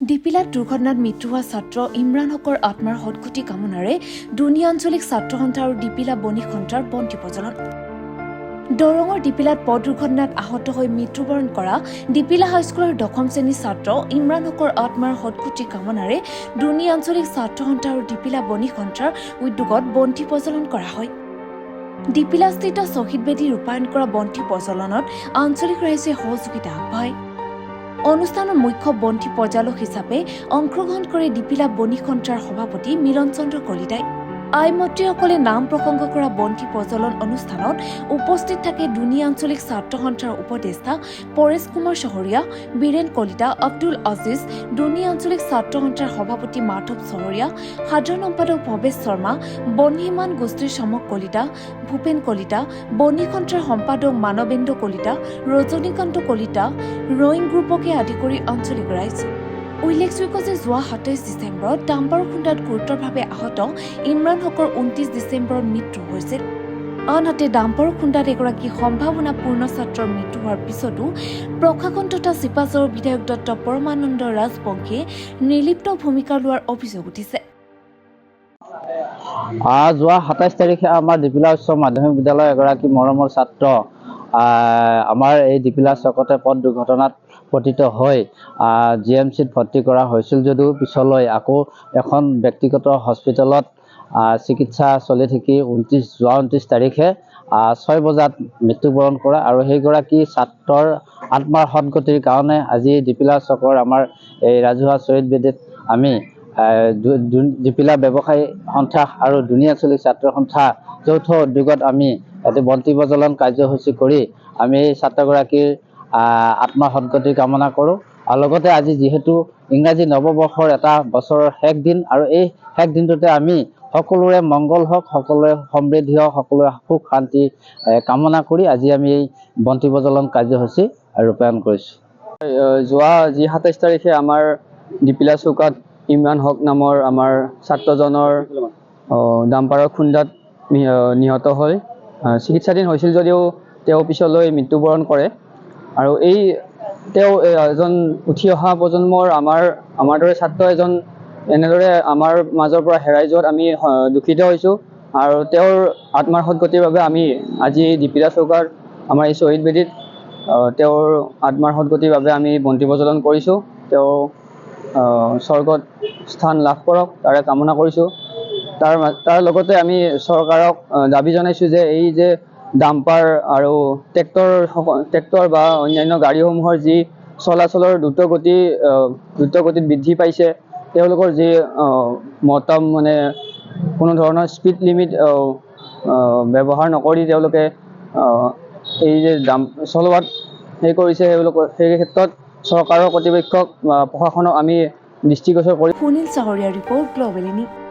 ডিপিলাত দুৰ্ঘটনাত মৃত্যু হোৱা ছাত্ৰ ইমৰান হকৰ আত্মাৰ সদগতি কামনাৰে দুনিয়া আঞ্চলিক ছাত্ৰ সন্থা আৰু ডিপিলা বণিক সন্থাৰ বন্তি প্ৰজ্বলন। দৰঙৰ ডিপিলাত পথ দুৰ্ঘটনাত আহত হৈ মৃত্যুবৰণ কৰা ডিপিলা হাইস্কুলৰ 10ম শ্ৰেণীৰ ছাত্ৰ ইমৰান হকৰ আত্মাৰ সদগতি কামনাৰে দুনিয়া আঞ্চলিক ছাত্ৰ সন্থা আৰু ডিপিলা বণিক সন্থাৰ উদ্যোগত বন্তি প্ৰজ্বলন কৰা হয়। ডিপিলাস্থিত শ্বহীদ বেদী ৰূপায়ণ কৰা বন্তি প্ৰজ্বলনত আঞ্চলিক ৰাইজে সহযোগিতা আগবঢ়ায়। অনুষ্ঠানৰ মুখ্য বন্তি প্ৰজ্বালক হিচাপে অংশগ্ৰহণ কৰে ডিপিলা বণিক সন্থাৰ সভাপতি মিলন চন্দ্ৰ কলিতাই। আই মন্ত্ৰীসকলে নাম প্ৰসংগ কৰা বন্তি প্ৰজ্বলন অনুষ্ঠানত উপস্থিত থাকে দুনিয়া আঞ্চলিক ছাত্ৰ সন্থাৰ উপদেষ্টা পৰেশ কুমাৰ চহৰীয়া, বীৰেন কলিতা, আব্দুল আজিজ, দুনিয়া আঞ্চলিক ছাত্ৰ সন্থাৰ সভাপতি মাধৱ চহৰীয়া, সাধাৰণ সম্পাদক ভৱেশ শৰ্মা, বন্যিমান গোষ্ঠীৰ চমক কলিতা, ভূপেন কলিতা, বণিক সন্থাৰ সম্পাদক মানৱেন্দ্ৰ কলিতা, ৰজনীকান্ত কলিতা, ৰয়িং গ্ৰুপকে আদি কৰি আঞ্চলিক ৰাইজ। উল্লেখযোগ্য যে যোৱা 27 ডিচেম্বৰত ডাম্পাৰ খুন্দাত গুৰুতৰভাৱে আহত ইমৰান হকৰ 29 ডিচেম্বৰত মৃত্যু হৈছিল। আনহাতে ডাম্পাৰ খুন্দাত এগৰাকী সম্ভাৱনাপূৰ্ণ ছাত্ৰৰ মৃত্যু হোৱাৰ পিছতো প্ৰশাসন তথা চিপাঝাৰৰ বিধায়ক ডক্টৰ পৰমানন্দ ৰাজবংশীয়ে নিৰ্লিপ্ত ভূমিকা লোৱাৰ অভিযোগ উঠিছে। যোৱা 27 তাৰিখে আমাৰ ডিপিলা উচ্চ মাধ্যমিক বিদ্যালয়ৰ এগৰাকী মৰমৰ ছাত্ৰ আমাৰ এই ডিপিলা চকতে পথ দুৰ্ঘটনাত পতিত হৈ GMCত ভৰ্তি কৰা হৈছিল যদিও পিছলৈ আকৌ এখন ব্যক্তিগত হস্পিটেলত চিকিৎসা চলি থাকি যোৱা 29 তাৰিখে 6 বজাত মৃত্যুবৰণ কৰা আৰু সেইগৰাকী ছাত্ৰৰ আত্মাৰ সদগতিৰ কাৰণে আজি ডিপিলা চকৰ আমাৰ এই ৰাজহুৱা শ্বহীদ বেদীত আমি ডিপিলা ব্যৱসায়ী সন্থা আৰু দুনিয়া আঞ্চলিক ছাত্ৰ সন্থা যৌথ উদ্যোগত আমি এটি বন্তি প্ৰজ্বলন কাৰ্যসূচী কৰি আমি এই ছাত্ৰগৰাকীৰ আত্মাৰ সদগতি কামনা কৰোঁ। আৰু লগতে আজি যিহেতু ইংৰাজী নৱবৰ্ষৰ এটা বছৰৰ শেষ দিন আৰু এই শেষ দিনটোতে আমি সকলোৰে মংগল হওক, সকলোৰে সমৃদ্ধি হওক, সকলোৰে সুখ শান্তি কামনা কৰি আজি আমি এই বন্তি প্ৰজ্বলন কাৰ্যসূচী ৰূপায়ণ কৰিছোঁ। যোৱা 27 তাৰিখে আমাৰ ডিপিলা চৌকাত ইমৰান হক নামৰ আমাৰ ছাত্ৰজনৰ ডাম্পাৰৰ খুন্দাত নিহত হৈ চিকিৎসাধীন হৈছিল যদিও তেওঁ পিছলৈ মৃত্যুবৰণ কৰে আৰু তেওঁ এজন উঠি অহা প্ৰজন্মৰ আমাৰ দৰে ছাত্ৰ এজন এনেদৰে আমাৰ মাজৰ পৰা হেৰাই যোৱাত আমি দুখিত হৈছোঁ আৰু তেওঁৰ আত্মাৰ সদগতিৰ বাবে আমি আজি ডিপিলা চৌকাৰ আমাৰ এই শ্বহীদ বেদীত তেওঁৰ আত্মাৰ সদগতিৰ বাবে আমি বন্তি প্ৰজ্বলন কৰিছোঁ। তেওঁ স্বৰ্গত স্থান লাভ কৰক তাৰে কামনা কৰিছোঁ। তাৰ লগতে আমি চৰকাৰক দাবী জনাইছোঁ যে এই যে ডাম্পাৰ আৰু ট্ৰেক্টৰ বা অন্যান্য গাড়ীসমূহৰ যি চলাচলৰ দ্ৰুতগতিত বৃদ্ধি পাইছে, তেওঁলোকৰ যি মানে কোনো ধৰণৰ স্পীড লিমিট ব্যৱহাৰ নকৰি তেওঁলোকে এই যে চলোৱাত কৰিছে, সেই ক্ষেত্ৰত চৰকাৰৰ কৰ্তৃপক্ষক প্ৰশাসনক আমি দৃষ্টিগোচৰ কৰি সুনীল চহৰীয়া ৰিপৰ্ট গ্ল'বেল নিউজ।